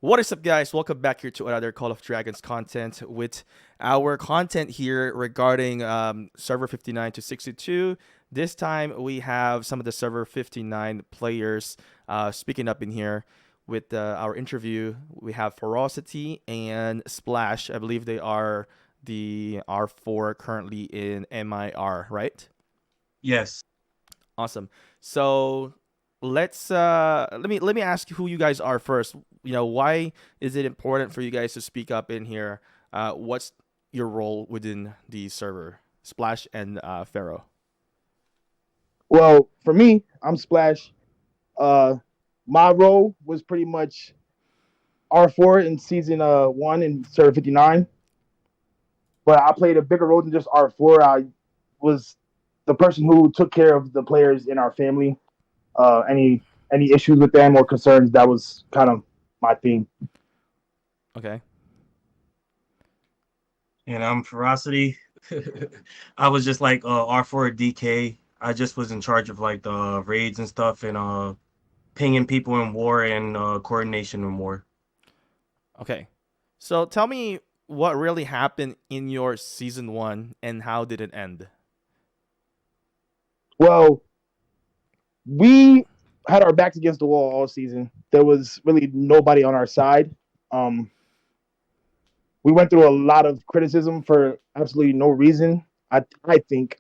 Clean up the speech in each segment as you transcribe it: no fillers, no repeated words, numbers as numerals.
What is up, guys? Welcome back here to another Call of Dragons content with our content here regarding server 59 to 62. This time we have some of the server 59 players speaking up in here with our interview. We have Ferocity and Splash. I believe they are the R4 currently in MIR, right? Yes. Awesome. So let me ask who you guys are first. Why is it important for you guys to speak up in here? What's your role within the server? Splash and Pharaoh. Well, for me, I'm Splash. Uh, my role was pretty much R4 in season one in Server 59, but I played a bigger role than just R4. I was the person who took care of the players in our family. Any issues with them or concerns, that was kind of my theme. Okay. And I'm Ferocity. I was just like R4 DK. I just was in charge of like the raids and stuff and pinging people in war and coordination in war. Okay. So tell me what really happened in your season one and how did it end? Well, we had our backs against the wall all season. There was really nobody on our side. Um, we went through a lot of criticism for absolutely no reason. I think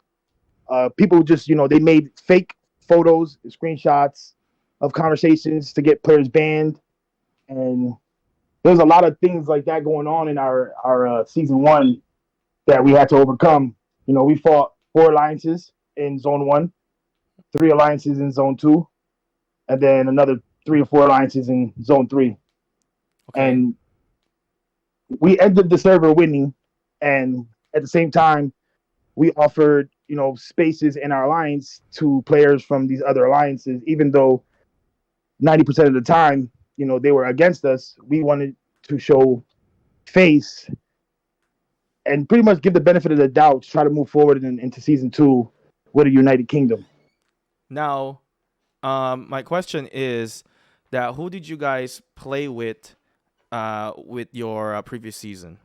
people just they made fake photos, screenshots of conversations to get players banned, and there's a lot of things like that going on in our season one that we had to overcome. We fought 4 alliances in zone one, 3 alliances in zone two, and then another 3 or 4 alliances in zone three. Okay. And we ended the server winning, and at the same time, we offered spaces in our alliance to players from these other alliances, even though 90% of the time they were against us. We wanted to show face and pretty much give the benefit of the doubt to try to move forward into season two with a united kingdom. Now, my question is that who did you guys play with your previous season?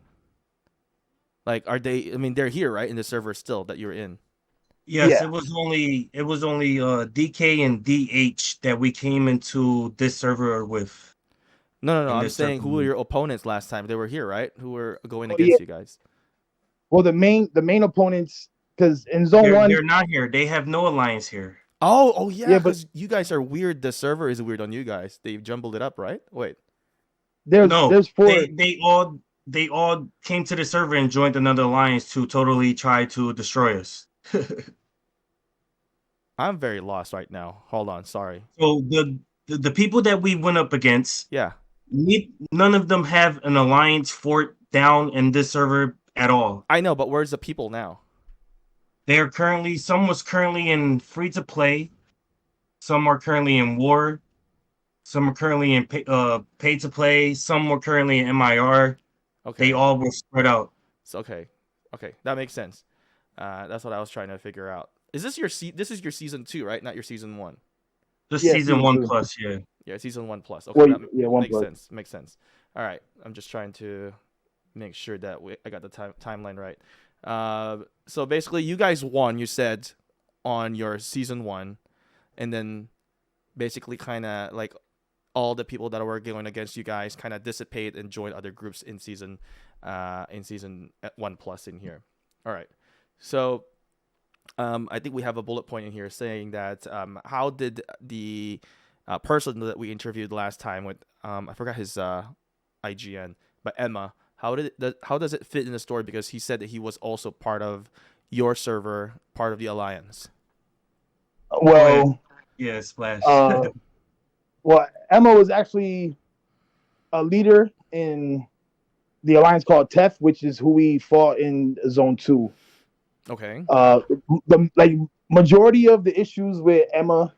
Like, are they? I mean, they're here, right, in the server still that you're in. Yes, Yeah. it was only DK and DH that we came into this server with No, no, no. in I'm this server. saying who were your opponents last time? They were here, right? Who were going Oh yeah. against you guys? Well, the main opponents, because in zone one, They're not here. They have no alliance here. Oh, yeah, yeah, but because you guys are weird. The server is weird on you guys. They've jumbled it up, right? Wait. there's No, there's they four. they all they all came to the server and joined another alliance to totally try to destroy us. I'm very lost right now. Hold on. Sorry. So the people that we went up against, Yeah. none of them have an alliance fort down in this server at all. I know, but where's the people now? Some was currently in free to play, some are currently in war, some are currently in pay to play, some were currently in MIR. They Okay. all were spread out. So, okay. Okay. That makes sense. That's what I was trying to figure out. Is this this is your season two, right? Not your season one. Just Yeah, season season one two. plus, yeah. Yeah, season one plus. Okay. Well, That yeah, one makes plus. sense. Makes sense. All right. I'm just trying to make sure that I got the timeline right. So basically, you guys won. You said on your season one, and then basically kind of like all the people that were going against you guys kind of dissipate and join other groups in season one plus in here. All right. So I think we have a bullet point in here saying that how did the person that we interviewed last time with I forgot his IGN, but Emma, how does it fit in the story? Because he said that he was also part of your server, part of the alliance. Go ahead. Well, Yeah, Splash. uh, well, Emma was actually a leader in the alliance called TEF, which is who we fought in zone two. Okay. The majority of the issues with Emma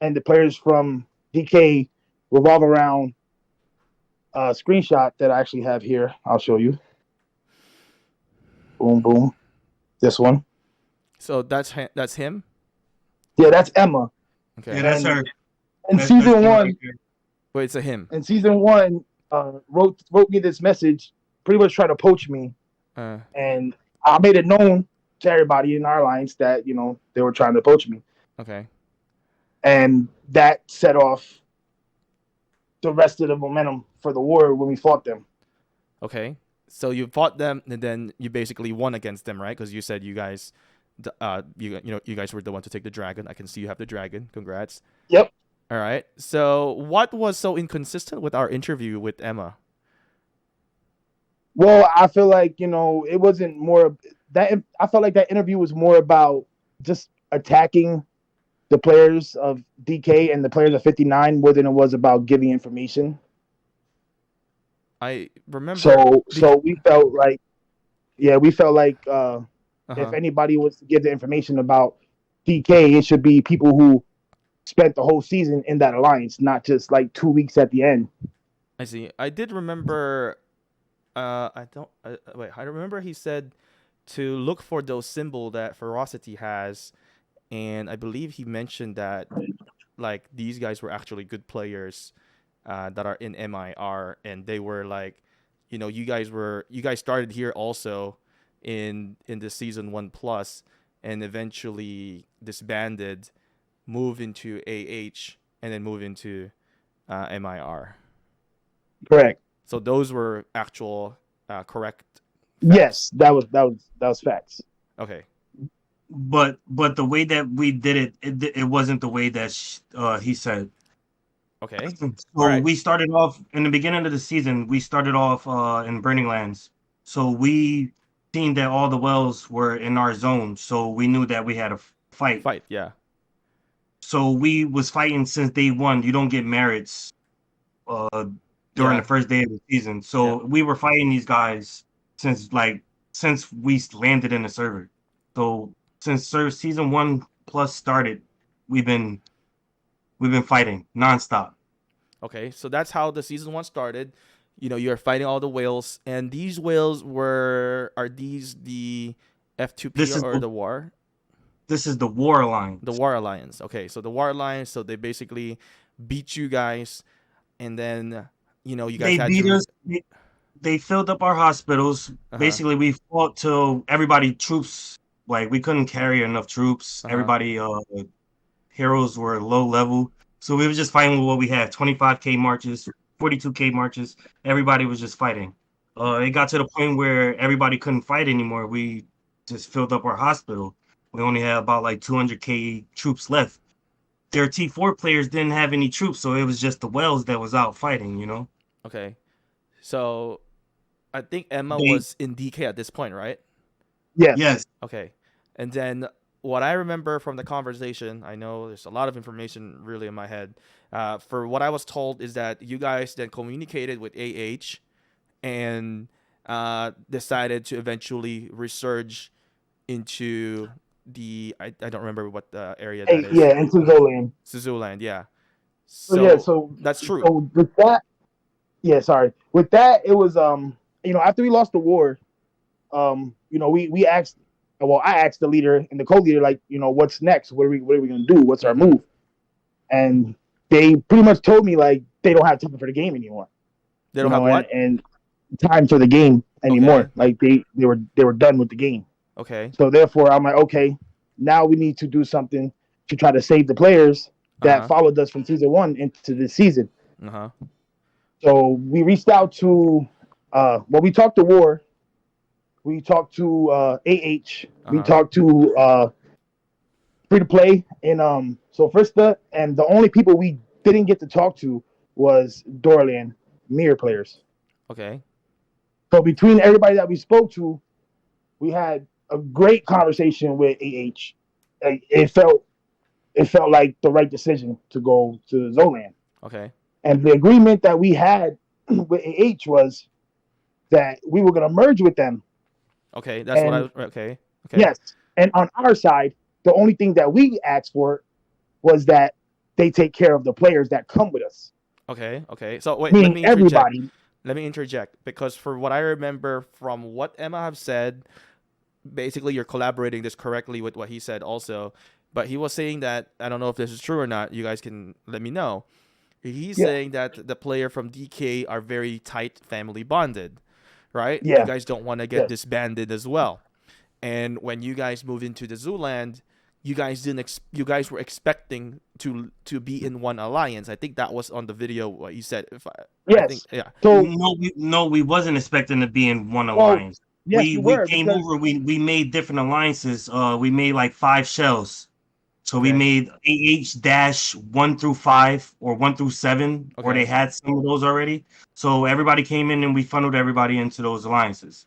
and the players from DK revolve around a screenshot that I actually have here. I'll show you. Boom, boom. This one. So that's him. Yeah, that's Emma. Okay. Yeah, that's her. In That's season her one, right there. Wait, it's a him. in season one, wrote me this message, pretty much trying to poach me, Uh, and I made it known to everybody in our alliance that they were trying to poach me, okay. and that set off the rest of the momentum for the war when we fought them. Okay. So you fought them, and then you basically won against them, right? Because you said you guys, you guys were the one to take the dragon. I can see you have the dragon. Congrats. Yep. All right. So what was so inconsistent with our interview with Emma? Well, I feel like it wasn't more that. I felt like that interview was more about just attacking the players of DK and the players of 59 more than it was about giving information. I remember. So we felt like, we felt like if Uh-huh. anybody was to give the information about DK, it should be people who spent the whole season in that alliance, not just like 2 weeks at the end. I see. I did remember. I don't. Wait. I remember he said to look for those symbol that Ferocity has, and I believe he mentioned that like these guys were actually good players that are in MIR, and they were like, you guys started here also in the season 1 plus, and eventually disbanded, move into AH, and then move into MIR. Correct. So those were actual correct facts. Yes, that was facts. Okay. But the way that we did it, it wasn't the way that he said. Okay. So Alright. we started off in the beginning of the season. We started off in Burning Lands. So we seen that all the wells were in our zone. So we knew that we had a fight. Fight. Yeah. So we was fighting since day one. You don't get merits during Yeah. the first day of the season. So we were fighting these guys since we landed in the server. So since season 1 plus started, we've been fighting nonstop. Okay, so that's how the season 1 started. You're fighting all the whales, and these whales are these the F2P This is or the, the War? this is the War Alliance. The War Alliance. Okay, so the War Alliance, so they basically beat you guys, and then you guys They had beat to. us. They filled up our hospitals. Uh-huh. Basically, we fought till everybody troops, like we couldn't carry enough troops. Uh-huh. Everybody heroes were low level. So we were just fighting with what we had, 25K marches, 42K marches. Everybody was just fighting. It got to the point where everybody couldn't fight anymore. We just filled up our hospital. We only had about like 200K troops left. Their T4 players didn't have any troops, so it was just the Wells that was out fighting. Okay, so I think Emma They, was in DK at this point, right? Yes. yes, Okay, and then what I remember from the conversation, I know there's a lot of information really in my head. For what I was told is that you guys then communicated with AH and decided to eventually resurge into I don't remember what the area that is. Yeah, into Zolan. Suzuland, yeah. So That's true. so with that, sorry. With that, it was after we lost the war, we asked. Well, I asked the leader and the co-leader, like, what's next? What are we gonna do? What's our move? And they pretty much told me like they don't have time for the game anymore. They don't have what? And time for the game anymore. Okay. Like they were done with the game. Okay. So therefore, I'm like, okay, now we need to do something to try to save the players that followed us from season 1 into this season. Uh-huh. So we reached out to, we talked to War. We talked to AH. We talked to Free to Play and Sofrista. And the only people we didn't get to talk to was Dorland Mirror players. Okay. So between everybody that we spoke to, we had a great conversation with AH. It felt like the right decision to go to Zolan. Okay. And the agreement that we had with AH was that we were going to merge with them. Okay, that's what I was. Okay. Yes, and on our side, the only thing that we asked for was that they take care of the players that come with us. Okay. So wait, meaning everybody. Let me interject because for what I remember from what Emma have said, basically you're collaborating this correctly with what he said also, but he was saying that I don't know if this is true or not. You guys can let me know. He's Yeah. saying that the player from DK are very tight family bonded, right? You Yeah. guys don't want to get Yes. disbanded as well. And when you guys moved into the Zooland, you guys were expecting to be in one alliance. I think that was on the video what you said. I think Yes. yeah. So, No, we wasn't expecting to be in one well, alliance. yes, you We were came because over. We made different alliances. We made like 5 shells. So we Okay. made AH-1 through 5 or 1 through 7, or they Okay. had some of those already. So everybody came in and we funneled everybody into those alliances.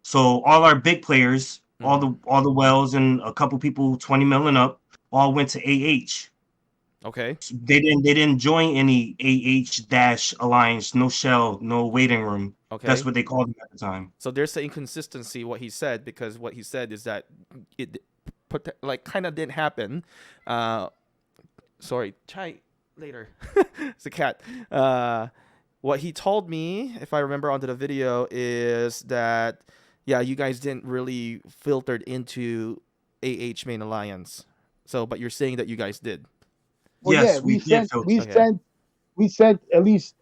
So all our big players, Mhm. all the Wells and a couple people 20 million up, all went to AH. Okay. They didn't join any AH dash alliance, no shell, no waiting room. That's Okay. what they called it at the time. So there's the inconsistency what he said, because what he said is that it like kind of didn't happen. Uh, sorry, chai later. It's a cat. What he told me, if I remember onto the video, is that yeah, you guys didn't really filtered into AH main alliance. So, but you're saying that you guys did. well, yeah, Yes, we did filter. Okay. we sent at least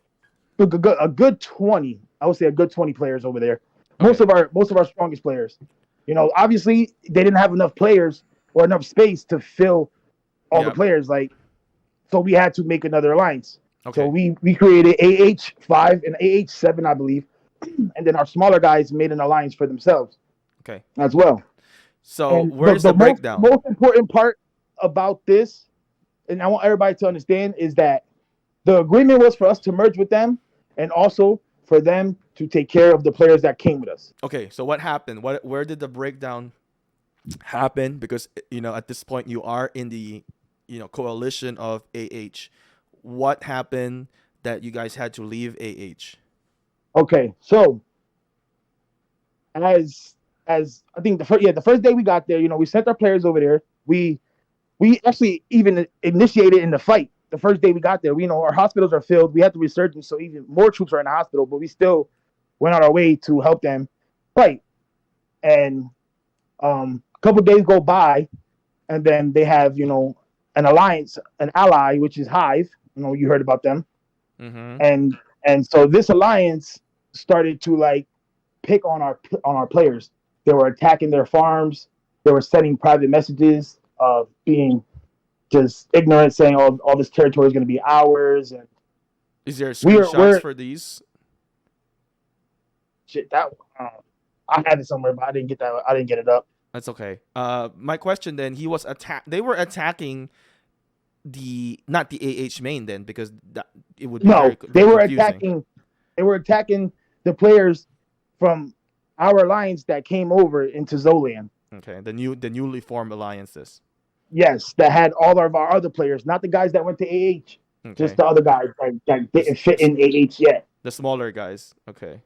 a good 20. I would say a good 20 players over there. Okay. Most of our strongest players. You know, obviously they didn't have enough players or enough space to fill all the Yep. players. Like, so we had to make another alliance. So Okay. we created AH5 and AH7, I believe, and then our smaller guys made an alliance for themselves Okay. as well. So And where's the the breakdown? most important part about this, and I want everybody to understand, is that the agreement was for us to merge with them, and also for them to take care of the players that came with us. Okay. So what happened? Where did the breakdown happen? Because at this point you are in the coalition of AH. What happened that you guys had to leave AH? Okay, so as I think the first day we got there, we sent our players over there. We actually even initiated in the fight the first day we got there. We know our hospitals are filled. We had to resurgence, so even more troops are in the hospital, but we still went on our way to help them fight. And a couple days go by, and then they have an alliance, an ally, which is Hive. You heard about them, Mm-hmm. and so this alliance started to like pick on our players. They were attacking their farms. They were sending private messages, being just ignorant, saying all this territory is going to be ours. And Is there screenshots we're for these? shit that I had it somewhere, but I didn't get that. I didn't get it up. That's okay. My question then, they were attacking not the AH main then, because it would be No, very, very confusing. They were attacking the players from our alliance that came over into Zolan. Okay, the newly formed alliances. Yes, that had all of our other players, not the guys that went to AH, just Okay, the other guys that didn't fit in AH yet. the smaller guys. Okay.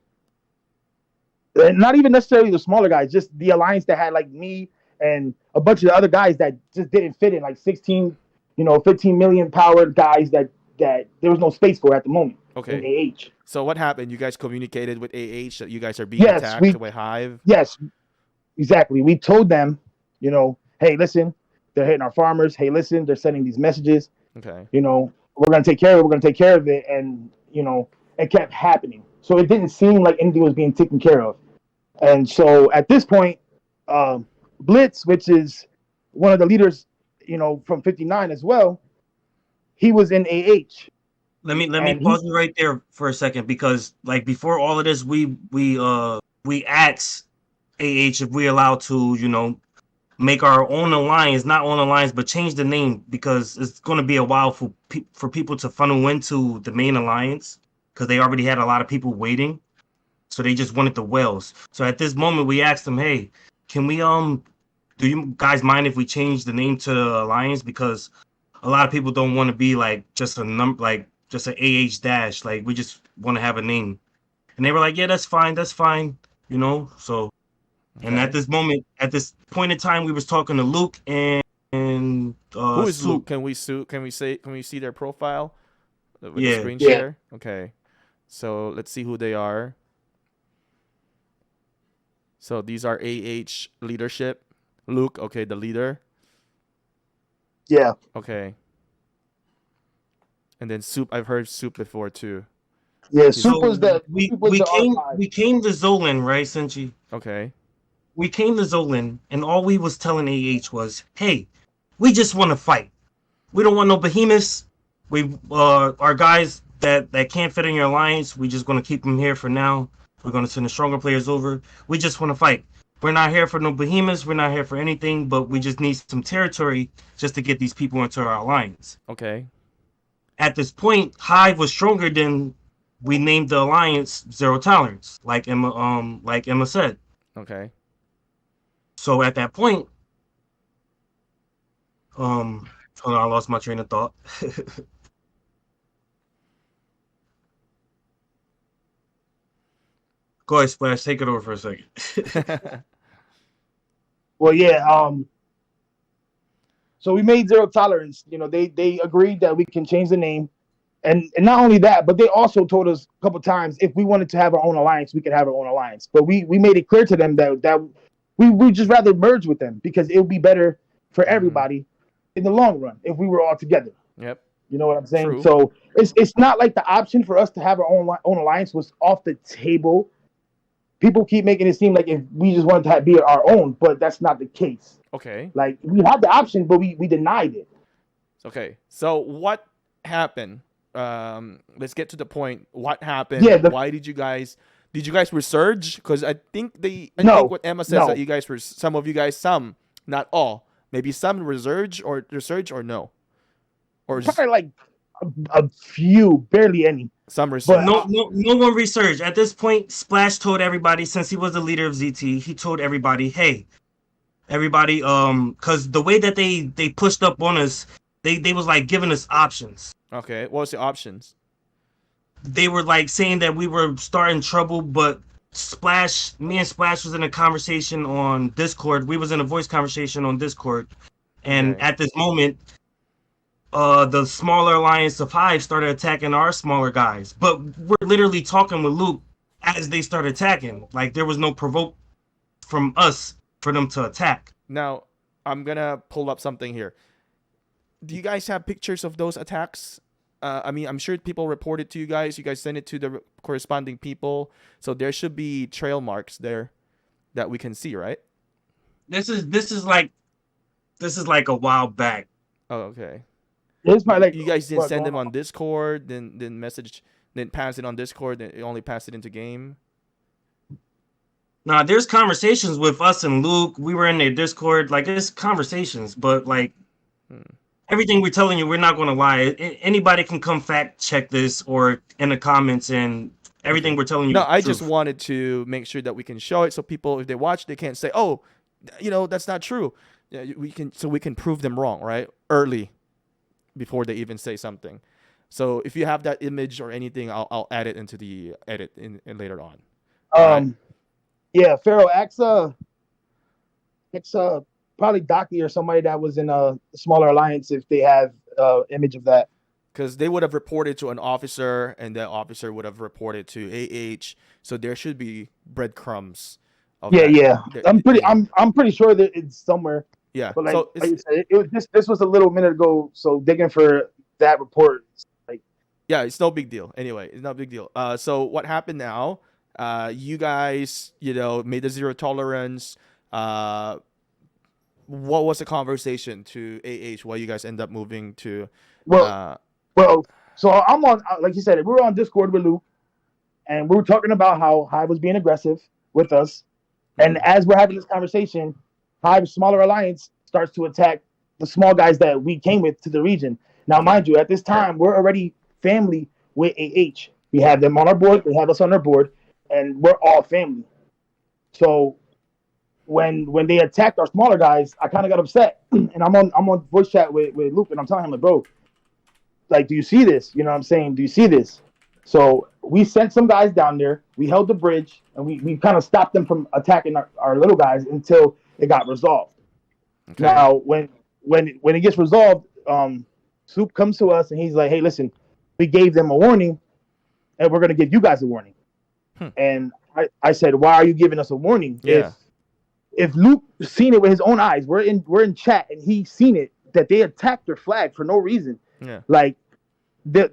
And not even necessarily the smaller guys, just the alliance that had like me and a bunch of the other guys that just didn't fit in, like 16, 15 million powered guys that there was no space for at the moment in Okay. AH. So what happened? You guys communicated with AH that you guys are being Yes, attacked by Hive. yes, exactly. We told them, hey, listen, they're hitting our farmers. Hey, listen, they're sending these messages. Okay. We're gonna take care of it. We're gonna take care of it, and it kept happening. So it didn't seem like anything was being taken care of. And so at this point, Blitz, which is one of the leaders, from 59 as well, he was in AH. Let me And pause you right there for a second, because like before all of this, we asked AH if we allowed to make our own alliance, not own alliance, but change the name, because it's going to be a while for people to funnel into the main alliance, because they already had a lot of people waiting. So they just wanted the Wells. So at this moment, we asked them, hey, can we do you guys mind if we change the name to the alliance, because a lot of people don't want to be like just a number, like just an AH dash, like we just want to have a name. And they were like, yeah, that's fine, So, and Okay. at this point in time, we was talking to Luke and Who is Soup. Luke? Can we see their profile with the Yeah. screen share? Okay. So let's see who they are. So these are AH leadership. Luke, okay, the leader. yeah, Okay. And then Soup, I've heard Soup before too. Yeah, So Soup was the we Soup was we the came R5. we came to Zolan, right, Senchi? okay. We came to Zolan, and all we was telling AH was, "Hey, we just want to fight. We don't want no behemoths. We our guys that can't fit in your alliance. We just gonna keep them here for now. We're gonna send the stronger players over. We just want to fight. We're not here for no behemoths. We're not here for anything. But we just need some territory just to get these people into our alliance." Okay. At this point, Hive was stronger than we named the alliance Zero Tolerance, like Emma said. Okay. So at that point, hold on, I lost my train of thought. Go ahead, Splash. Take it over for a second. Well, yeah. So we made Zero Tolerance. You know, they agreed that we can change the name, and not only that, but they also told us a couple times if we wanted to have our own alliance, we could have our own alliance. But we made it clear to them that we just rather merge with them because it would be better for everybody in the long run if we were all together. Yep. You know what I'm saying? True. So it's not like the option for us to have our own alliance was off the table. People keep making it seem like if we just wanted to be our own, but that's not the case. Okay. Like we had the option, but we denied it. Okay. So what happened? Let's get to the point. What happened? Yeah, Why did you guys resurge? Because I think No, what Emma says no. that you guys were some, not all, maybe some resurge or no, or Probably like a few, barely any. some resurge. No one researched. At this point, Splash told everybody, since he was the leader of ZT, he told everybody, hey, everybody, because the way that they pushed up on us, they was like giving us options. Okay. What was the options? They were like saying that we were starting trouble, but me and Splash was in a conversation on Discord. We was in a voice conversation on Discord. And Okay. at this moment, the smaller alliance of Hive started attacking our smaller guys. But we're literally talking with Luke as they start attacking. Like there was no provoke from us for them to attack. Now I'm gonna pull up something here. Do you guys have pictures of those attacks? I mean, I'm sure people reported to you guys. You guys sent it to the corresponding people, so there should be trail marks there that we can see, right? This is like a while back. Oh, okay. It's my like You guys didn't what, send going them on Discord, then message, then pass it on Discord, then only pass it into game. Nah, there's conversations with us and Luke. We were in their Discord. Like, it's conversations, but like everything we're telling you, we're not going to lie. Anybody can come fact check this or in the comments, and everything we're telling you. No, is I truth. just wanted to make sure that we can show it so people, if they watch, they can't say, "Oh, that's not true." Yeah, we can prove them wrong, right? Early, before they even say something. So if you have that image or anything, I'll add it into the edit in later on. Right. Yeah, Pharaoh Axa, probably Docky or somebody that was in a smaller alliance if they have image of that. Because they would have reported to an officer, and that officer would have reported to AH. So there should be breadcrumbs. Of Yeah, that. yeah. There- I'm pretty sure that it's somewhere. Yeah. But like, So like you said, it was this was a little minute ago. So digging for that report, like yeah, it's no big deal. Anyway, it's no big deal. So what happened now? You guys, made the zero tolerance. What was the conversation to AH? Why you guys end up moving to? well. So I'm on, like you said, we were on Discord with Luke, and we were talking about how Hive was being aggressive with us. And as we're having this conversation, Hive's smaller alliance starts to attack the small guys that we came with to the region. Now, mind you, at this time, we're already family with AH. We have them on our board, they have us on their board, and we're all family. So when they attacked our smaller guys, I kind of got upset, and I'm on voice chat with Luke, and I'm telling him like, bro, like, do you see this? You know what I'm saying? Do you see this? So we sent some guys down there. We held the bridge, and we kind of stopped them from attacking our little guys until it got resolved. Okay. Now, when it gets resolved, Soup comes to us, and he's like, hey, listen, we gave them a warning, and we're going to give you guys a warning. And I said, why are you giving us a warning? Yeah. If Luke seen it with his own eyes, we're in chat, and he's seen it, that they attacked their flag for no reason. Yeah. Like,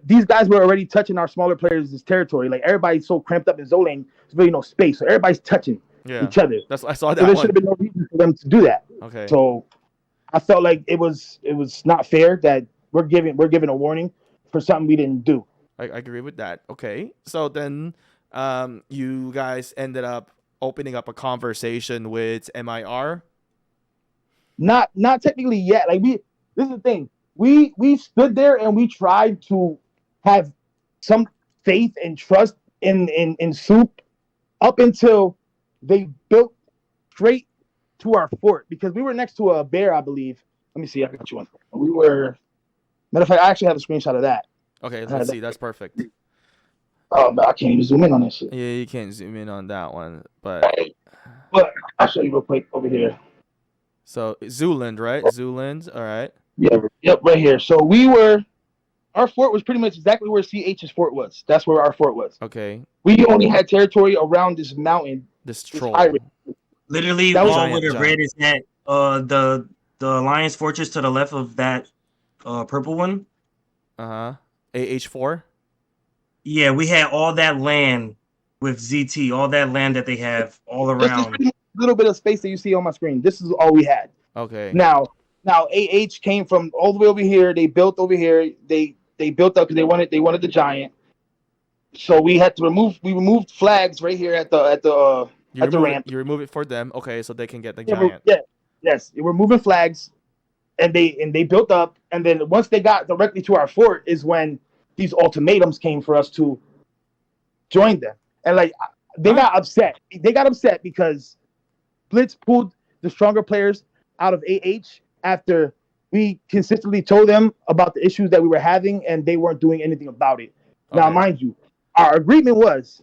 these guys were already touching our smaller players' territory. Like everybody's so cramped up in Zolan, there's really no space. So everybody's touching each other. I saw So that there should one. have been no reason for them to do that. Okay. So I felt like it was not fair that we're giving a warning for something we didn't do. I agree with that. Okay. So then you guys ended up opening up a conversation with MIR. Not technically yet. Like this is the thing. We stood there and we tried to have some faith and trust in Soup up until they built straight to our fort, because we were next to a bear, I believe. Let me see. I got you one. We were. Matter of fact, I actually have a screenshot of that. Okay, let's see. That's perfect. Oh, but I can't even zoom in on this shit. Yeah, you can't zoom in on that one, but I'll show you real quick over here. So Zooland, right? Zooland. All right. Yeah. Yep. Right here. So our fort was pretty much exactly where CH's fort was. That's where our fort was. Okay. We only had territory around this mountain. This troll. Literally, That was all with the red is that the Alliance Fortress to the left of that purple one. AH4. Yeah, we had all that land with ZT, all that land that they have all around. This little bit of space that you see on my screen. This is all we had. Okay. Now AH came from all the way over here. They built over here. They built up because they wanted the giant. So we had to removed flags right here at the ramp. You remove it for them, okay, so they can get the giant. Yes. We're moving flags, and they built up, and then once they got directly to our fort is when these ultimatums came for us to join them, and like they got upset. They got upset because Blitz pulled the stronger players out of AH after we consistently told them about the issues that we were having, and they weren't doing anything about it. Okay. Now, mind you, our agreement was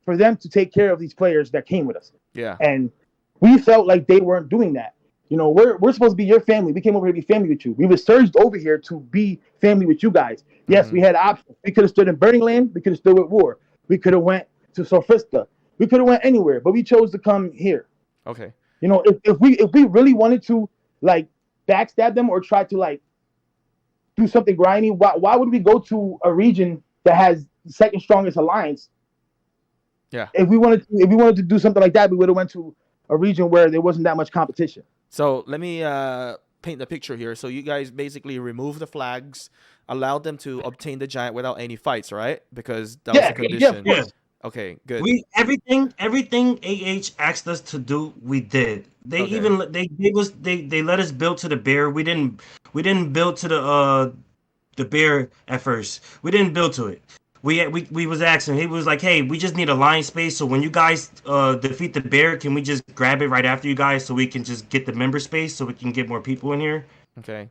for them to take care of these players that came with us. Yeah. And we felt like they weren't doing that. You know, we're supposed to be your family. We came over here to be family with you. We were surged over here to be family with you guys. Yes, we had options. We could have stood in Burning Land. We could have stood with War. We could have went to Sofista. We could have went anywhere, but we chose to come here. Okay. You know, if we really wanted to like backstab them or try to like do something grimy, why would we go to a region that has the second strongest alliance? Yeah. If we wanted to do something like that, we would have went to a region where there wasn't that much competition. So let me paint the picture here. So you guys basically removed the flags, allowed them to obtain the giant without any fights, right? Because that was the condition. Yeah. Okay, good. Everything AH asked us to do, we did. They they let us build to the bear. We didn't build to the bear at first. We didn't build to it. We was asking. He was like, "Hey, we just need a line space. So when you guys defeat the bear, can we just grab it right after you guys, so we can just get the member space, so we can get more people in here?" Okay.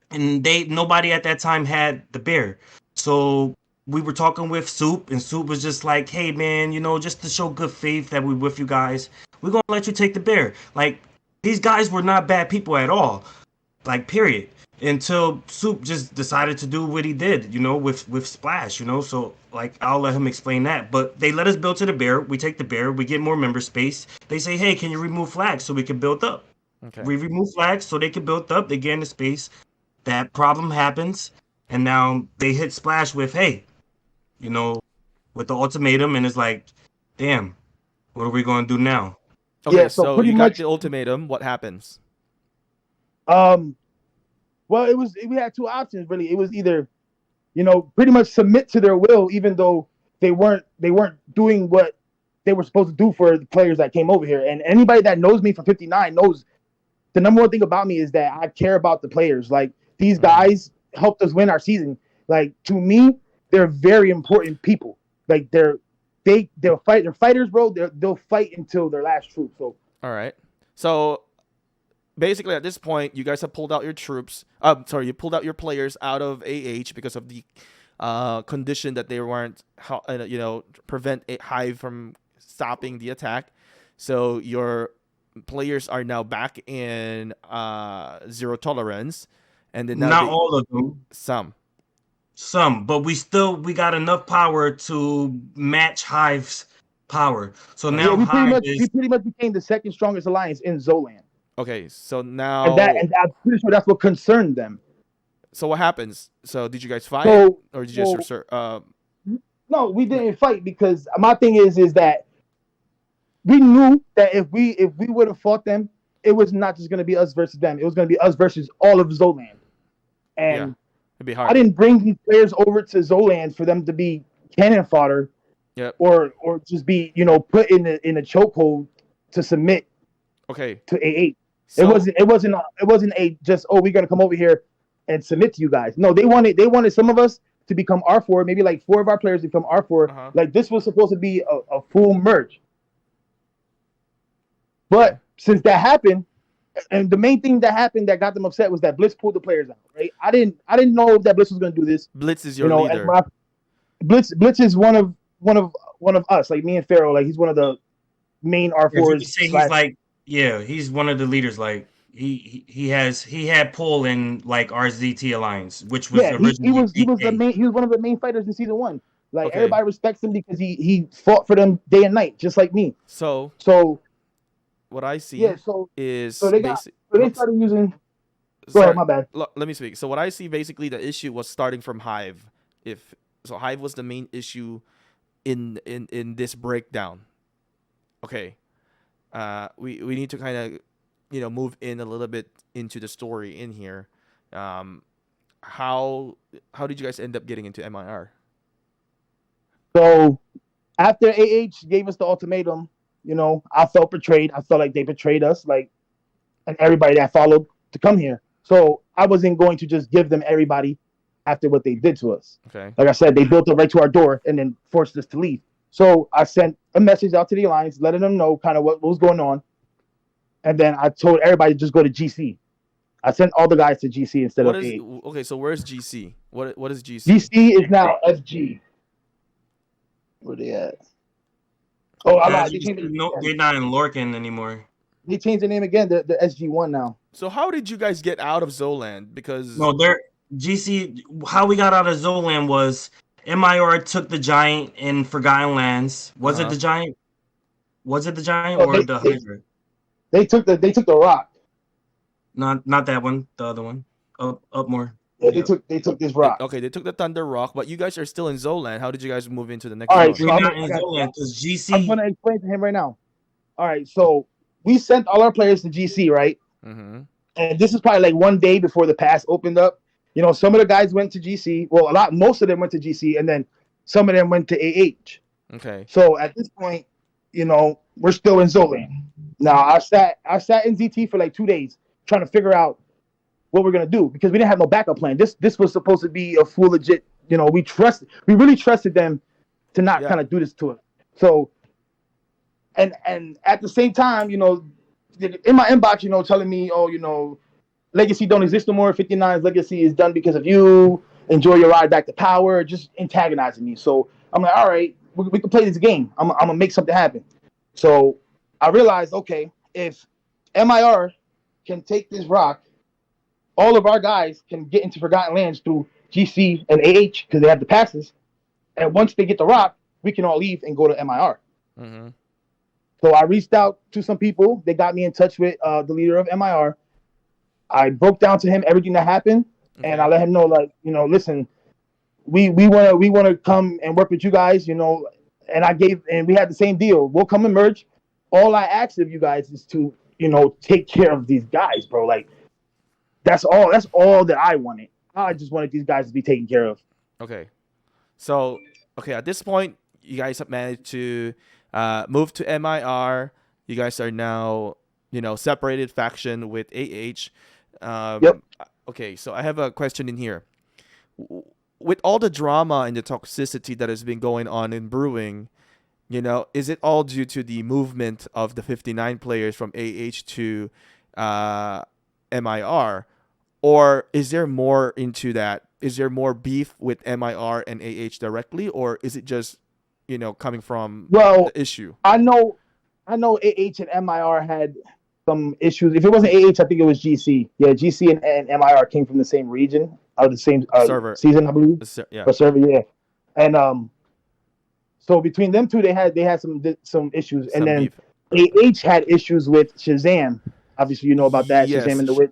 And nobody at that time had the bear, so we were talking with Soup, and Soup was just like, "Hey man, you know, just to show good faith that we're with you guys, we're gonna let you take the bear." Like, these guys were not bad people at all, like, period. Until Soup just decided to do what he did, you know, with Splash, you know. So like, I'll let him explain that. But they let us build to the bear. We take the bear. We get more member space. They say, "Hey, can you remove flags so we can build up?" Okay. We remove flags so they can build up. They gain the space. That problem happens, and now they hit Splash with, "Hey, you know, with the ultimatum," and it's like, damn, what are we gonna do now? Okay, yeah, so you got the ultimatum. What happens? Well, we had two options really. It was either, you know, pretty much submit to their will, even though they weren't doing what they were supposed to do for the players that came over here. And anybody that knows me from 59 knows the number one thing about me is that I care about the players. Like, these guys helped us win our season. Like, to me, they're very important people. Like, they'll fight. They're fighters, bro. They'll fight until their last troop. So all right. So basically, at this point, you guys have pulled out your troops. You pulled out your players out of AH because of the condition that they weren't, prevent a Hive from stopping the attack. So your players are now back in zero tolerance, and then not all of them. Some, but we got enough power to match Hive's power. So now we pretty much became the second strongest alliance in Zolan. Okay, so now and I'm pretty sure that's what concerned them. So what happens? So did you guys fight, So, or did you just no, we didn't fight because my thing is that we knew that if we would have fought them, it was not just going to be us versus them. It was going to be us versus all of Zoland. And it'd be I hard. didn't bring these players over to Zoland for them to be cannon fodder, Yep. or just be put in a chokehold to submit Okay. to AA. So, It wasn't a just we're gonna come over here and submit to you guys. No, they wanted some of us to become R4, maybe like 4 of our players to become R4. Uh-huh. Like this was supposed to be a full merge. But Okay. since that happened, and the main thing that happened that got them upset was that Blitz pulled the players out. Right? I didn't know that Blitz was gonna do this. Blitz is your and leader. Blitz is one of us, like me and Pharaoh. Like he's one of the main If you R4s. could say he's like, yeah, he's one of the leaders. Like he had pull in like RZT Alliance, which was originally he was DK. he was one of the main fighters in season 1. Like Okay. everybody respects him because he fought for them day and night, just like me. So So what I see yeah, so is they started using. Go ahead, my bad. Let me speak. So what I see basically the issue was starting from Hive. So Hive was the main issue in this breakdown. Okay. We need to kind of move in a little bit into the story in here. How did you guys end up getting into MIR? So after AH gave us the ultimatum, I felt betrayed. I felt like they betrayed us, like, and everybody that followed to come here. So I wasn't going to just give them everybody after what they did to us. Okay. Like I said, they built up right to our door and then forced us to leave. So I sent a message out to the Alliance, letting them know kind of what was going on. And then I told everybody to just go to GC. I sent all the guys to GC instead What of is A. okay? So where's GC? What is GC? GC is now FG. Where they at? Oh, I lied. They're not in Lorcan anymore. They changed the name again. The SG1 now. So how did you guys get out of Zoland? Because No, they're GC. How we got out of Zoland was MIR took the giant in Forgotten Lands. Was it the giant? Was it the giant or the Hydra? They took the rock. Not that one. The other one. Up more. Yeah, they took this rock. Okay, they took the Thunder Rock, but you guys are still in Zoland. How did you guys move into the next All right, zone? so We're not in Zoland because GC. I'm gonna explain to him right now. All right, so we sent all our players to GC, right? Mm-hmm. And this is probably like one day before the pass opened up. Some of the guys went to GC. Well, most of them went to GC, and then some of them went to AH. Okay. So at this point, we're still in Zoland. Now I sat in ZT for like 2 days trying to figure out what we're gonna do because we didn't have no backup plan. This was supposed to be a full legit. We really trusted them to not kind of do this to us. So, and at the same time, in my inbox, telling me, legacy don't exist no more. 59's legacy is done because of you. Enjoy your ride back to power. Just antagonizing me. So I'm like, all right, we can play this game. I'm gonna make something happen. So I realized, okay, if MIR can take this rock, all of our guys can get into Forgotten Lands through GC and AH because they have the passes. And once they get the rock, we can all leave and go to MIR. Mm-hmm. So I reached out to some people. They got me in touch with the leader of MIR. I broke down to him everything that happened, and I let him know, like, listen, we want to come and work with you guys, and we had the same deal. We'll come and merge. All I ask of you guys is to, take care of these guys, bro. Like, that's all that I wanted. I just wanted these guys to be taken care of. Okay. So, at this point, you guys have managed to move to MIR. You guys are now, separated faction with AH. Yep. Okay, so I have a question in here. With all the drama and the toxicity that has been going on in brewing, is it all due to the movement of the 59 players from AH to MIR? Or is there more into that? Is there more beef with MIR and AH directly? Or is it just, coming from the issue? I know AH and MIR had some issues. If it wasn't AH, I think it was GC. Yeah, GC and MIR came from the same region or the same server season, I believe. Yeah. Or server, yeah. And so between them two, they had some issues, and then beef. AH had issues with Shazam. Obviously, you know about that. Yes. Shazam and the Witch.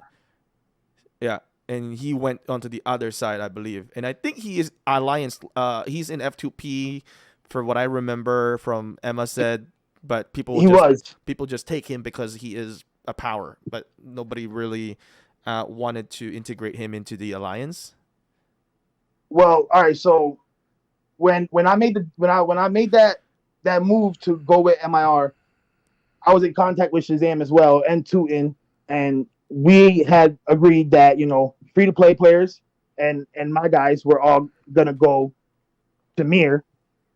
Yeah. and he went onto the other side, I believe. And I think he is Alliance. He's in F2P, for what I remember from Emma said. But He was. people just take him because he is a power, but nobody really wanted to integrate him into the Alliance. Well, all right. So when I made that move to go with MIR, I was in contact with Shazam as well and Tootin, and we had agreed that free to play players and my guys were all gonna go to Mir,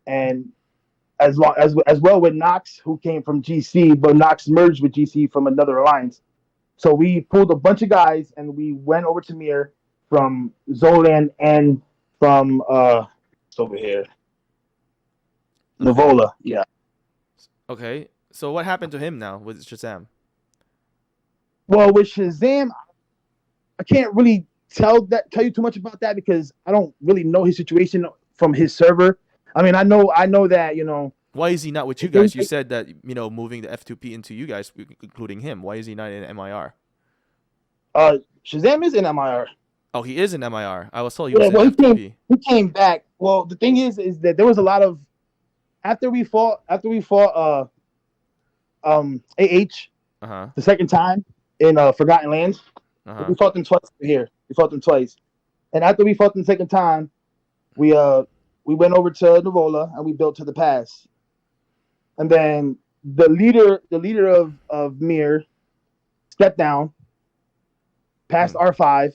and as well with Knox, who came from GC, but Knox merged with GC from another alliance. So we pulled a bunch of guys and we went over to Mir from Zolan and from it's over here, Novola. Yeah. Okay, so what happened to him now with Shazam? Well, with Shazam, I can't really tell you too much about that because I don't really know his situation from his server. I mean, I know that Why is he not with you guys? You said that moving the F2P into you guys, including him. Why is he not in MIR? Shazam is in MIR. Oh, he is in MIR. I was told he was in F2P. He came back. Well, the thing is that there was a lot of after we fought AH the second time in Forgotten Lands. We fought them twice here. We fought them twice, and after we fought them the second time, we went over to Novola and we built to the pass. And then the leader of Mir stepped down, passed R5,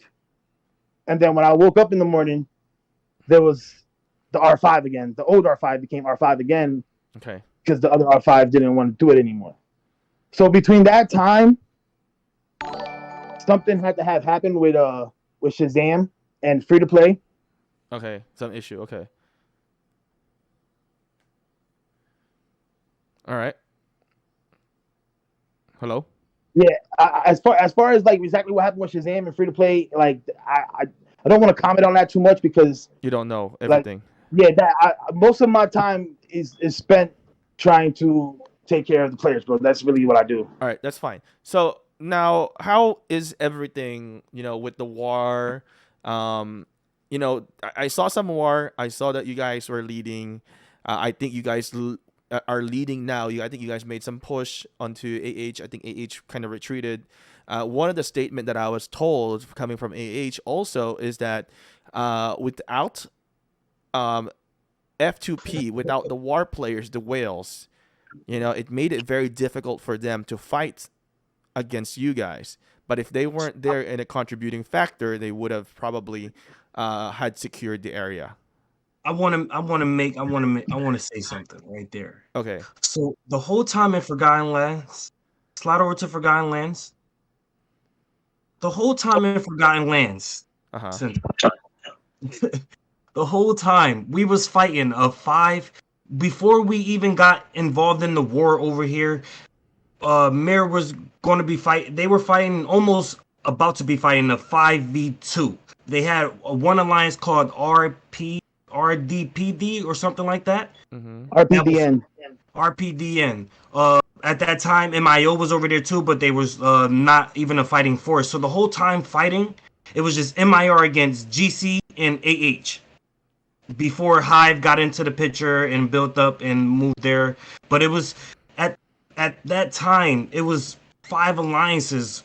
and then when I woke up in the morning, there was the R5 again. The old R5 became R5 again. Okay. Because the other R5 didn't want to do it anymore. So between that time, something had to have happened with Shazam and free to play. Okay, some issue. Okay. All right. Hello. Yeah, as far as like exactly what happened with Shazam and free to play, like I don't want to comment on that too much because you don't know everything. Most of my time is spent trying to take care of the players, bro. That's really what I do. All right, that's fine. So now, how is everything? With the war. I saw some war. I saw that you guys were leading. I think you guys are leading now. I think you guys made some push onto AH. I think AH kind of retreated. One of the statement that I was told coming from AH also is that without F2P, without the war players, the whales, it made it very difficult for them to fight against you guys. But if they weren't there in a contributing factor, they would have probably had secured the area. I want to say something right there. Okay. So the whole time in Forgotten Lands, slide over to Forgotten Lands. The whole time in Forgotten Lands, the whole time we was fighting a 5 before we even got involved in the war over here. Mir was going to be fight. They were fighting, almost about to be fighting a 5v2. They had one alliance called RDPD or something like that. RPDN. RPDN. At that time, MIO was over there too, but they was not even a fighting force. So the whole time fighting, it was just MIR against GC and AH. Before Hive got into the picture and built up and moved there, but it was at that time it was 5 alliances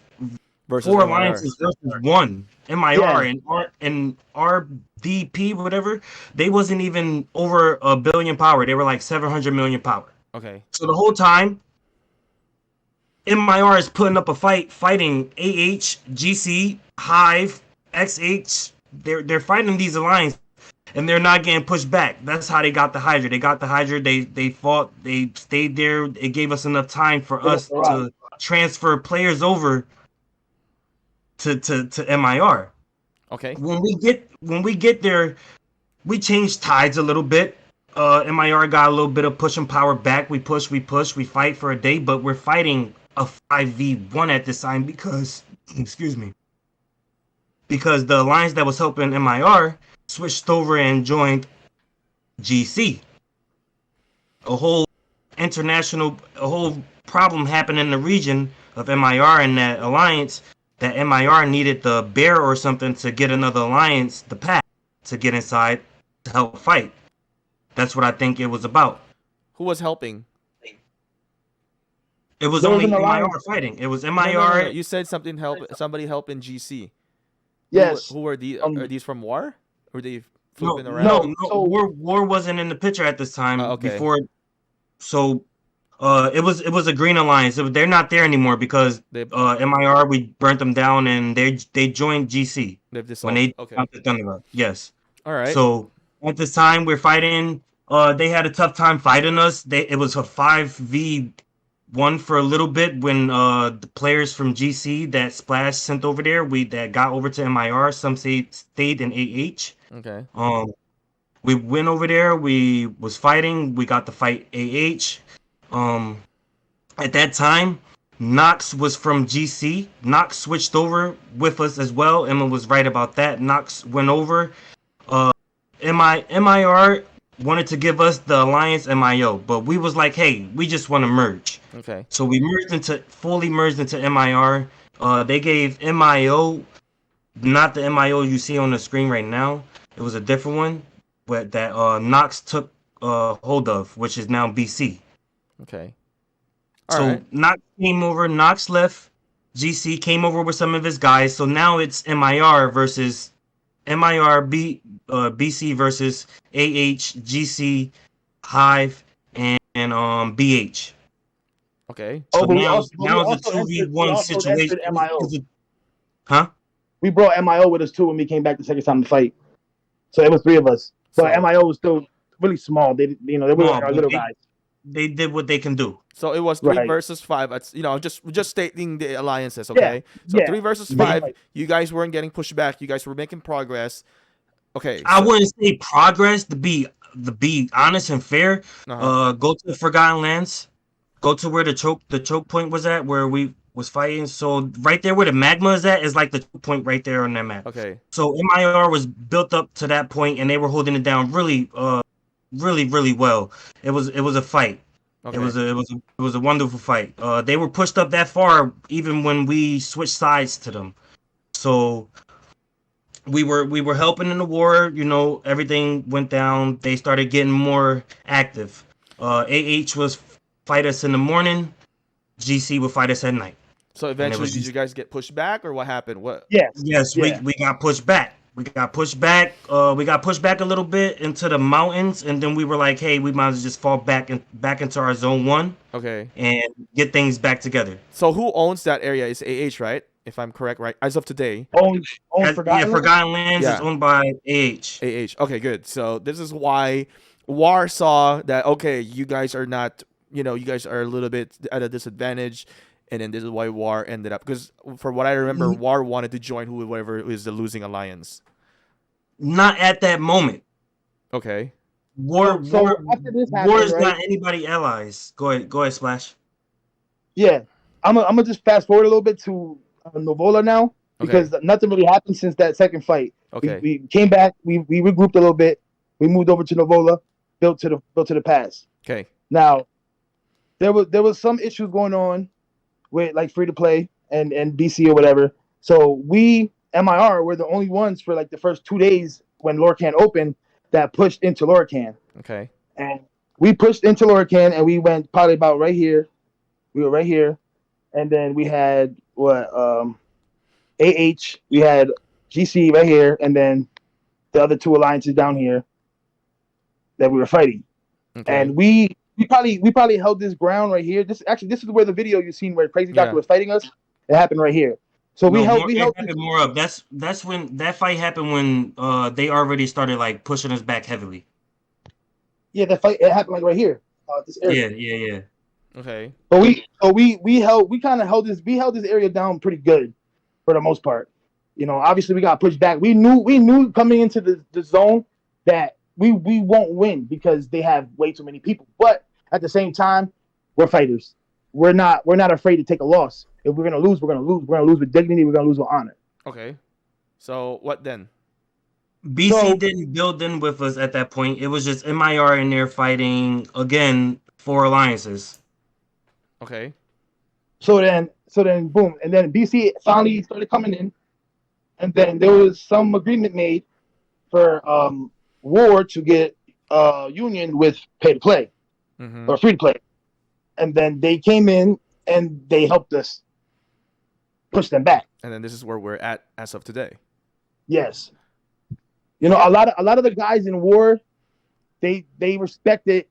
versus 4 alliances versus 1 MIR and RDP whatever. They wasn't even over 1 billion power. They were like 700 million power. Okay. So the whole time, MIR is putting up a fighting AH, GC, Hive, XH. They're fighting these alliances, and they're not getting pushed back. That's how they got the Hydra. They got the Hydra. They fought. They stayed there. It gave us enough time for us to transfer players over to MIR. Okay. When we get there, we changed tides a little bit. MIR got a little bit of pushing power back. We push, we fight for a day, but we're fighting a 5v1 at this time because, excuse me, because the alliance that was helping MIR switched over and joined GC. A whole problem happened in the region of MIR and that alliance that MIR needed the bear or something to get another alliance, the pack, to get inside to help fight. That's what I think it was about. Who was helping? It was There was only an MIR alliance. fighting. It was No, MIR. You said somebody helping GC. Yes. Who were these? Are these from War? Or they No, flipping around? No, no. so- War wasn't in the picture at this time. Okay. Before, so it was a green alliance. They're not there anymore because MIR, we burnt them down and they joined GC They've dissolved. when they Okay. got the Thunder. Yes. All right. So at this time we're fighting. They had a tough time fighting us. It was a 5v1 for a little bit when the players from GC that Splash sent over there, that got over to MIR. Some stayed in AH. Okay. We went over there. We was fighting. We got to fight AH. At that time, Nox was from GC. Nox switched over with us as well. Emma was right about that. Nox went over. MIR wanted to give us the Alliance MIO, but we was like, hey, we just want to merge. Okay. So we fully merged into MIR. They gave MIO, not the MIO you see on the screen right now. It was a different one, but that Nox took hold of, which is now BC. Okay. So Nox came over, Nox left, GC came over with some of his guys. So now it's MIR versus BC versus AH, GC, Hive, and BH. Okay. So but now we it's a also 2v1 situation. MIO. Huh? We brought MIO with us too when we came back the second time to fight. So it was 3 of us. But So- MIO was still really small. They were like our little guys. They did what they can do. So it was 3 Right. versus 5. It's, just stating the alliances, okay? So yeah. 3 versus Pretty 5. much. You guys weren't getting pushed back. You guys were making progress. Okay. I wouldn't say progress to be honest and fair. Uh-huh. Go to the Forgotten Lands. Go to where the choke point was at, where we was fighting. So right there where the magma is at is like the choke point right there on that map. Okay. So MIR was built up to that point, and they were holding it down really well. It was a fight. Okay. It was a wonderful fight. They were pushed up that far even when we switched sides to them. So we were helping in the war. Everything went down. They started getting more active. AH was fight us in the morning. GC would fight us at night. So eventually, was did just- you guys get pushed back, or what happened? What? Yes. Yes, Yeah. we got pushed back. We got pushed back. We got pushed back a little bit into the mountains, and then we were like, "Hey, we might as well just fall back into our zone 1 Okay. and get things back together." So who owns that area? Is AH, right? If I'm correct, right? As of today, Owned Forgotten. Forgotten Lands is Yeah. owned by AH. AH. Okay, good. So this is why War saw that. Okay, you guys are not. You guys are a little bit at a disadvantage, and then this is why War ended up. Because for what I remember, War wanted to join whoever is the losing alliance. Not at that moment. Okay. War after this happened, War is right? not anybody allies. Go ahead, Splash. Yeah, I'm gonna just fast forward a little bit to Novola now because nothing really happened since that second fight. Okay. We came back. We regrouped a little bit. We moved over to Novola, built to the pass. Okay. Now, there was some issues going on with like free to play and BC or whatever. So we MIR were the only ones for like the first 2 days when Lorcan opened that pushed into Lorcan. Okay. And we pushed into Lorcan and we went probably about right here. We were right here, and then we had AH, we had GC right here, and then the other 2 alliances down here that we were fighting. Okay. And we probably held this ground right here. This is where the video you seen where Crazy Doctor was fighting us. It happened right here. So we held more up. That's when that fight happened when they already started like pushing us back heavily. Yeah, that fight it happened like right here. This area. Yeah. Okay. But we kind of held this area down pretty good for the most part. Obviously we got pushed back. We knew coming into the zone that we won't win because they have way too many people. But at the same time, we're fighters. We're not afraid to take a loss. If we're gonna lose, we're gonna lose. We're gonna lose with dignity. We're gonna lose with honor. Okay. So what then? BC didn't build in with us at that point. It was just MIR in there fighting again for alliances. Okay. So then So then, boom, and then BC finally started coming in, and then there was some agreement made for War to get Union with pay to play Mm-hmm. or free to play, and then they came in and they helped us push them back. And then this is where we're at as of today. Yes, you know, a lot of the guys in War, they respected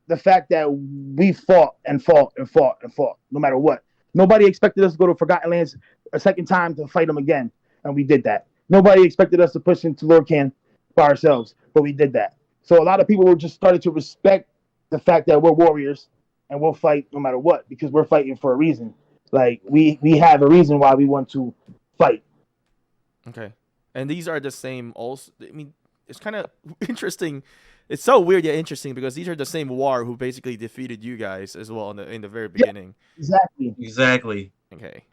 the fact that we fought and fought and fought and fought no matter what. Nobody expected us to go to Forgotten Lands a second time to fight them again, and we did that. Nobody expected us to push into Lorcan by ourselves, but we did that. So a lot of people were just started to respect the fact that we're warriors and we'll fight no matter what because we're fighting for a reason. Like we have a reason why we want to fight. Okay. And these are the same also. I mean, it's kind of interesting. It's so weird yet interesting because these are the same war who basically defeated you guys as well in the very beginning. Exactly. Exactly. Okay.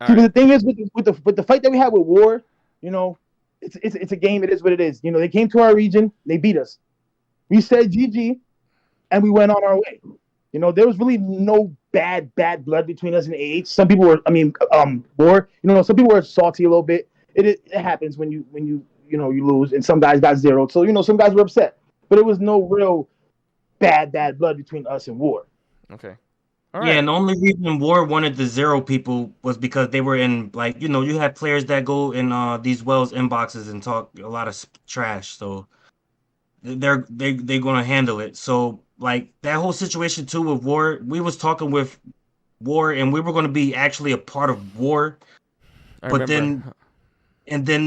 See, but the thing is with the fight that we had with War, you know, it's a game. It is what it is. You know, they came to our region, they beat us. We said GG, and we went on our way. You know, there was really no bad blood between us and AH. Some people were, I mean, War. You know, some people were salty a little bit. It happens when you you lose, and some guys got zeroed. So you know, some guys were upset, but it was no real bad blood between us and War. Okay. All right. Yeah, and the only reason War wanted the zero people was because they were in, like, you know, you have players that go in these Wells inboxes and talk a lot of trash, so they're gonna handle it. So like that whole situation too with War, we was talking with War and we were gonna be actually a part of War, but then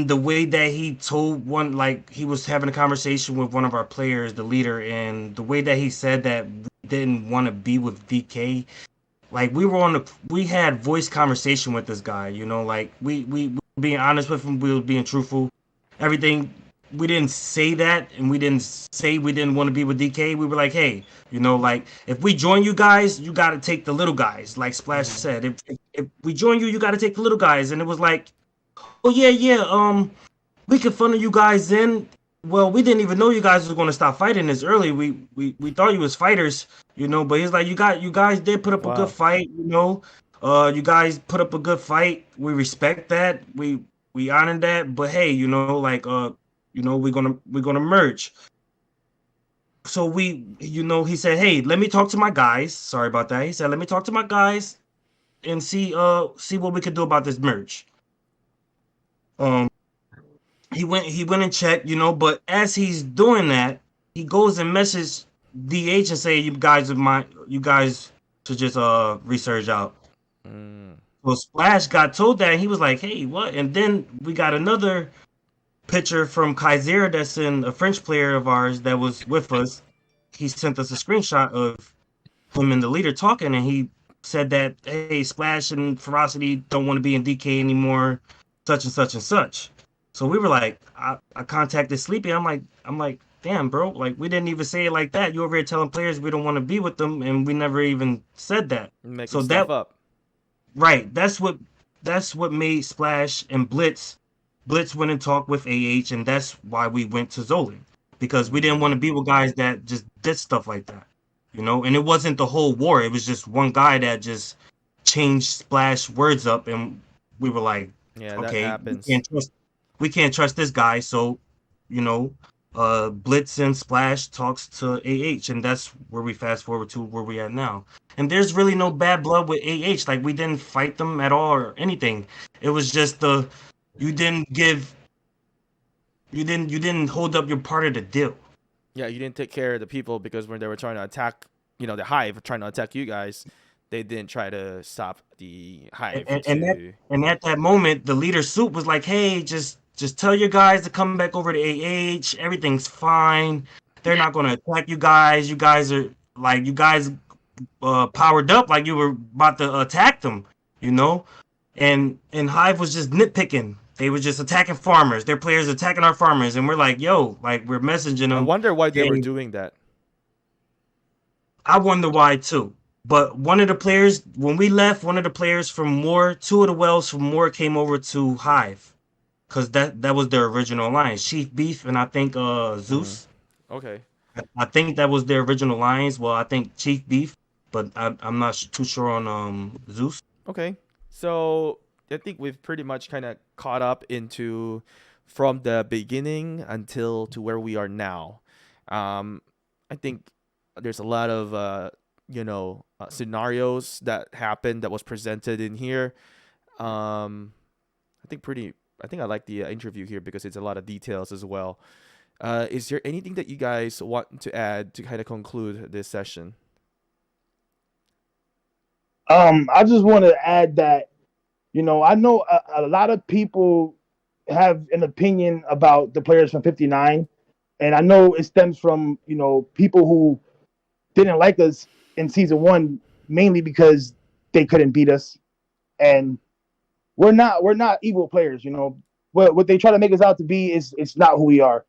the way that he told one, like he was having a conversation with one of our players, the leader, and the way that he said that we didn't want to be with DK, like we had voice conversation with this guy, you know, like we were being honest with him, we were being truthful, everything. We didn't say that, and we didn't say we didn't want to be with DK. We were like, hey, you know, like if we join you guys, you got to take the little guys, like Splash said. If we join you, you got to take the little guys, and it was like, oh yeah, we could funnel you guys in. Well, we didn't even know you guys were going to stop fighting this early. We thought you was fighters, you know. But he's like, you guys did put up a good fight, you know. You guys put up a good fight. We respect that. We honor that. But hey, you know, like you know, we're gonna merge. So we, you know, he said, hey, let me talk to my guys. Sorry about that. He said, let me talk to my guys and see what we could do about this merge. He went and checked, you know, but as he's doing that, he goes and messages DH and say, you guys should just research out. Well, Splash got told that and he was like, hey, what? And then we got another picture from Kaiser that's in a French player of ours that was with us. He sent us a screenshot of him and the leader talking, and he said that, hey, Splash and Ferocity don't want to be in DK anymore, such and such and such. So we were like, I contacted Sleepy. I'm like, damn, bro, like we didn't even say it like that. You over here telling players we don't want to be with them, and we never even said that. Making stuff up. Right. That's what made Splash and Blitz went and talked with AH, and that's why we went to Zolan, because we didn't want to be with guys that just did stuff like that, you know. And it wasn't the whole war; it was just one guy that just changed Splash words up, and we were like, yeah, okay, that happens. We can't trust this guy. So, you know, Blitz and Splash talks to AH, and that's where we fast forward to where we at now. And there's really no bad blood with AH. Like we didn't fight them at all or anything. It was just you didn't hold up your part of the deal. Yeah, you didn't take care of the people because when they were trying to attack, you know, the Hive trying to attack you guys, they didn't try to stop the Hive. And at that moment, the leader Soup was like, hey, just tell your guys to come back over to AH. Everything's fine. They're not going to attack you guys. You guys are like, powered up like you were about to attack them, you know? And Hive was just nitpicking. They were just attacking farmers. Their players attacking our farmers. And we're like, yo, like we're messaging them. I wonder why they were doing that. I wonder why too. But one of the players, when we left, one of the players from War, two of the Wells from War came over to Hive. Because that was their original alliance. Chief Beef and I think Zeus. Okay. I think that was their original alliance. Well, I think Chief Beef, but I'm not too sure on Zeus. Okay. So I think we've pretty much kind of caught up into from the beginning until to where we are now. Um, I think there's a lot of scenarios that happened that was presented in here. Um, I think pretty. I think I like the interview here because it's a lot of details as well. Is there anything that you guys want to add to kind of conclude this session? I just want to add that, I know a lot of people have an opinion about the players from 59, and I know it stems from, people who didn't like us in season one, mainly because they couldn't beat us. And we're not evil players, What they try to make us out to be is it's not who we are.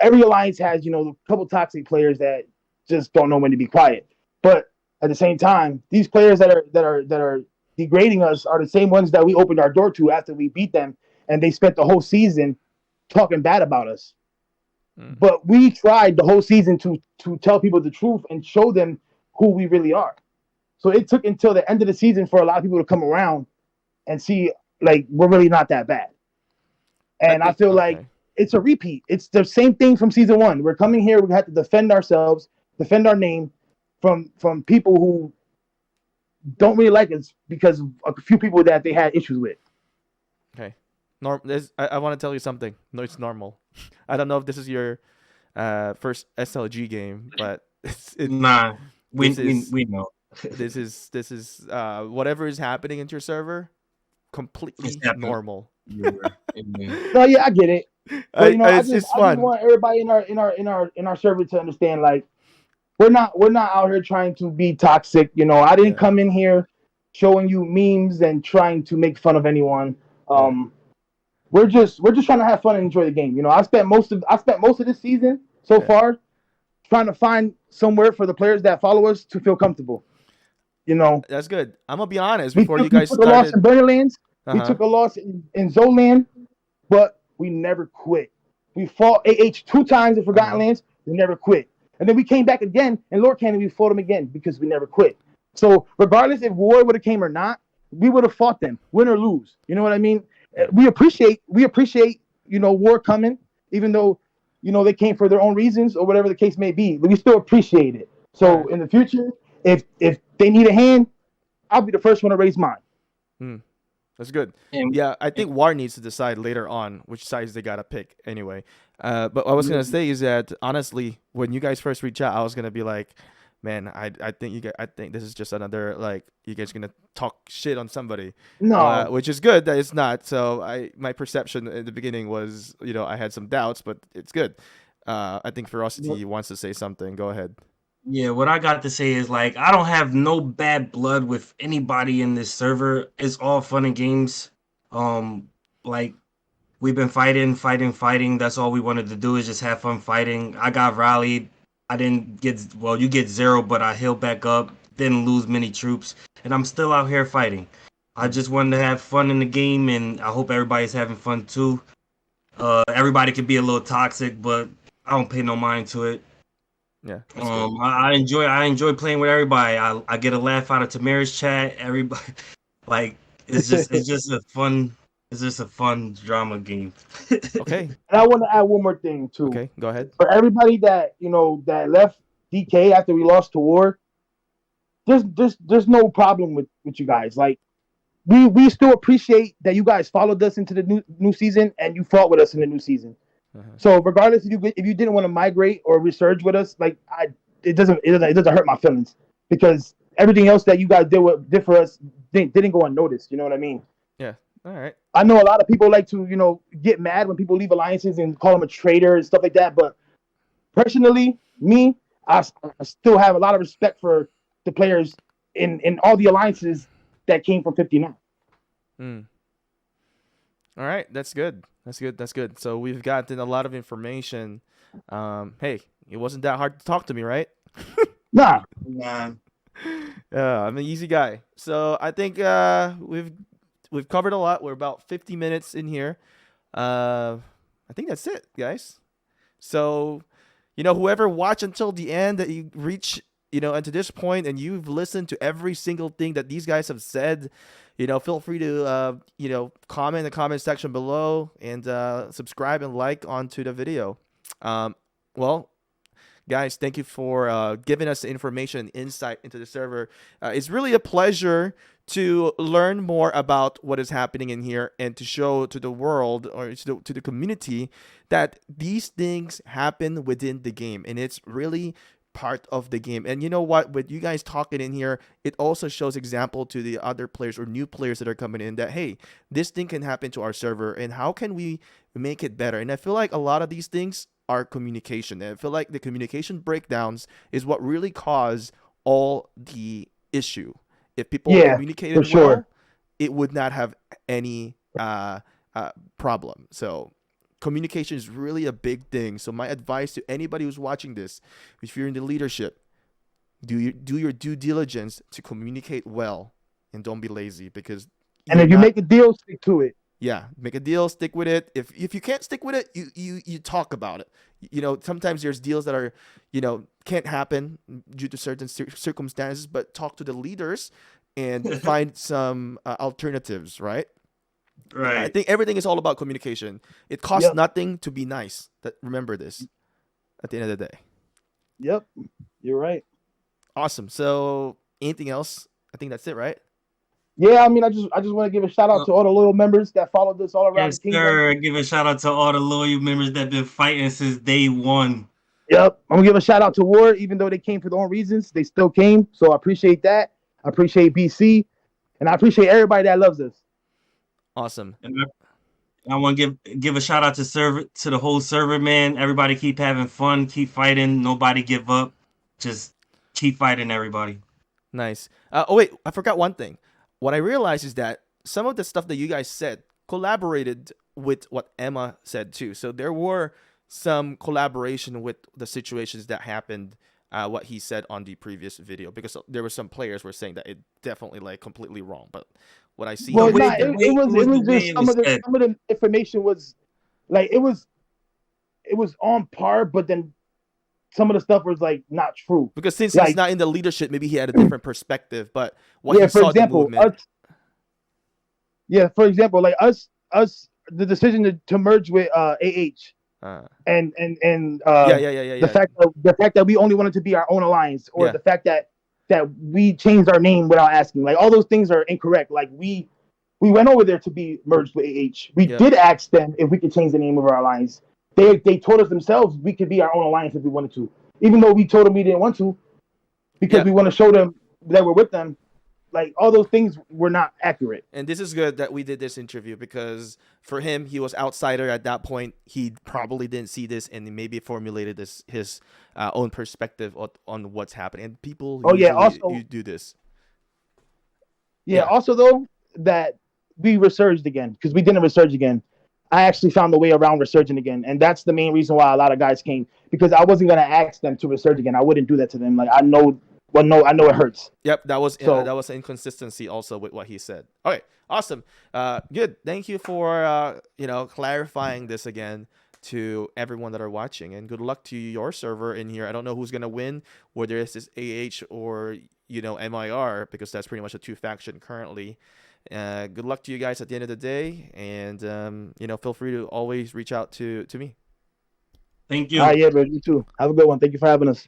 Every alliance has, a couple toxic players that just don't know when to be quiet. But at the same time, these players that are degrading us are the same ones that we opened our door to after we beat them, and they spent the whole season talking bad about us. But we tried the whole season to tell people the truth and show them who we really are. So it took until the end of the season for a lot of people to come around and see, like, we're really not that bad. And I feel like okay. it's a repeat. It's the same thing from season one. We're coming here. We have to defend ourselves, defend our name from people who don't really like us because of a few people that they had issues with. Okay. I want to tell you something. No, it's normal. I don't know if this is your first SLG game, but Nah, we this is we know. this is whatever is happening into your server, completely It's happening. normal. Yeah. No, yeah, I get it. But I It's just fun. want everybody in our server to understand, like, we're not out here trying to be toxic. I didn't come in here showing you memes and trying to make fun of anyone. We're just trying to have fun and enjoy the game. I spent most of this season so far trying to find somewhere for the players that follow us to feel comfortable. That's good. I'm gonna be honest. We Before took, you we guys took a loss in started, Burnerlands. We uh-huh. took a loss in Zoland, but we never quit. We fought AH 2 times in Forgotten Lands. We never quit. And then we came back again in Lord Canyon. We fought them again because we never quit. So regardless if war would have came or not, we would have fought them, win or lose. You know what I mean? We appreciate war coming, even though they came for their own reasons or whatever the case may be. But we still appreciate it. So in the future, if they need a hand, I'll be the first one to raise mine. That's good. And, Yeah, I think War needs to decide later on which sides they gotta pick anyway. But what I was gonna say is that honestly, when you guys first reach out, I was gonna be like, man, I think I think this is just another, like, you guys gonna talk shit on somebody. No. Which is good that it's not. So my perception in the beginning was, I had some doubts, but it's good. I think Ferocity wants to say something. Go ahead. Yeah, what I got to say is, like, I don't have no bad blood with anybody in this server. It's all fun and games. Like, we've been fighting. That's all we wanted to do is just have fun fighting. I got rallied. I didn't get, well, you get 0, but I healed back up. Didn't lose many troops, and I'm still out here fighting. I just wanted to have fun in the game, and I hope everybody's having fun too. Everybody can be a little toxic, but I don't pay no mind to it. Yeah. That's good. I enjoy playing with everybody. I get a laugh out of Tamara's chat. Everybody, like, it's just a fun drama game. Okay. And I want to add one more thing too. Okay. Go ahead. For everybody that that left DK after we lost to war, there's no problem with you guys. Like, we still appreciate that you guys followed us into the new season and you fought with us in the new season. So regardless if you didn't want to migrate or resurge with us, like, it doesn't hurt my feelings, because everything else that you guys did for us didn't go unnoticed. You know what I mean? Yeah. All right. I know a lot of people like to get mad when people leave alliances and call them a traitor and stuff like that. But personally, I still have a lot of respect for the players in all the alliances that came from 59. All right, that's good. That's good. So we've gotten a lot of information. Hey, it wasn't that hard to talk to me, right? Nah. Nah. Yeah, I'm an easy guy. So I think we've covered a lot. We're about 50 minutes in here. I think that's it, guys. So, whoever watched until the end, that you reach and to this point, and you've listened to every single thing that these guys have said, feel free to, comment in the comment section below and subscribe and like onto the video. Well, guys, thank you for giving us the information and insight into the server. It's really a pleasure to learn more about what is happening in here and to show to the world or to the community that these things happen within the game, and it's really part of the game. And you know what, with you guys talking in here, it also shows example to the other players or new players that are coming in that, hey, this thing can happen to our server, and how can we make it better? And I feel like a lot of these things are communication, and I feel like the communication breakdowns is what really cause all the issue. If people communicated well, sure, it would not have any problem. So communication is really a big thing. So my advice to anybody who's watching this, if you're in the leadership, do your due diligence to communicate well, and don't be lazy, because if you make a deal, stick to it. Yeah, make a deal, stick with it. If you can't stick with it, you talk about it. Sometimes there's deals that are, can't happen due to certain circumstances, but talk to the leaders and find some alternatives, right? Right. I think everything is all about communication. It costs nothing to be nice. Remember this at the end of the day. Yep, you're right. Awesome. So anything else? I think that's it, right? Yeah, I mean, I just want to give a shout out to all the loyal members that followed us all around the kingdom. Sir. Give a shout out to all the loyal members that been fighting since day one. Yep, I'm gonna give a shout out to Ward, even though they came for their own reasons, they still came. So I appreciate that. I appreciate BC, and I appreciate everybody that loves us. Awesome. And I want to give a shout out to the whole server, man. Everybody keep having fun, keep fighting. Nobody give up. Just keep fighting, everybody. Nice. Oh wait, I forgot one thing. What I realized is that some of the stuff that you guys said collaborated with what Emma said too. So there were some collaboration with the situations that happened, what he said on the previous video, because there were some players were saying that it definitely like completely wrong. But what I see, it was just some of the information was like it was on par, but then some of the stuff was like not true. Because since he's not in the leadership, maybe he had a different perspective. But what he saw, for example, the movement. For example, like us, the decision to merge with AH, and the fact that we only wanted to be our own alliance, or the fact that we changed our name without asking, like all those things are incorrect. Like we went over there to be merged with AH. We did ask them if we could change the name of our alliance. They told us themselves we could be our own alliance if we wanted to, even though we told them we didn't want to, because we want to show them that we're with them. Like all those things were not accurate. And this is good that we did this interview, because for him, he was outsider at that point. He probably didn't see this, and he maybe formulated his own perspective on what's happening. And people, also you do this. Yeah. Also though, that we resurged again, because we didn't resurge again. I actually found the way around resurging again, and that's the main reason why a lot of guys came, because I wasn't gonna ask them to resurge again. I wouldn't do that to them. Like I know it hurts. Yep, that was an inconsistency also with what he said. Okay, awesome, good. Thank you for clarifying this again to everyone that are watching, and good luck to your server in here. I don't know who's gonna win, whether it's this AH or MIR, because that's pretty much a two faction currently. Good luck to you guys at the end of the day, and feel free to always reach out to me. Thank you. Yeah, bro, you too. Have a good one. Thank you for having us.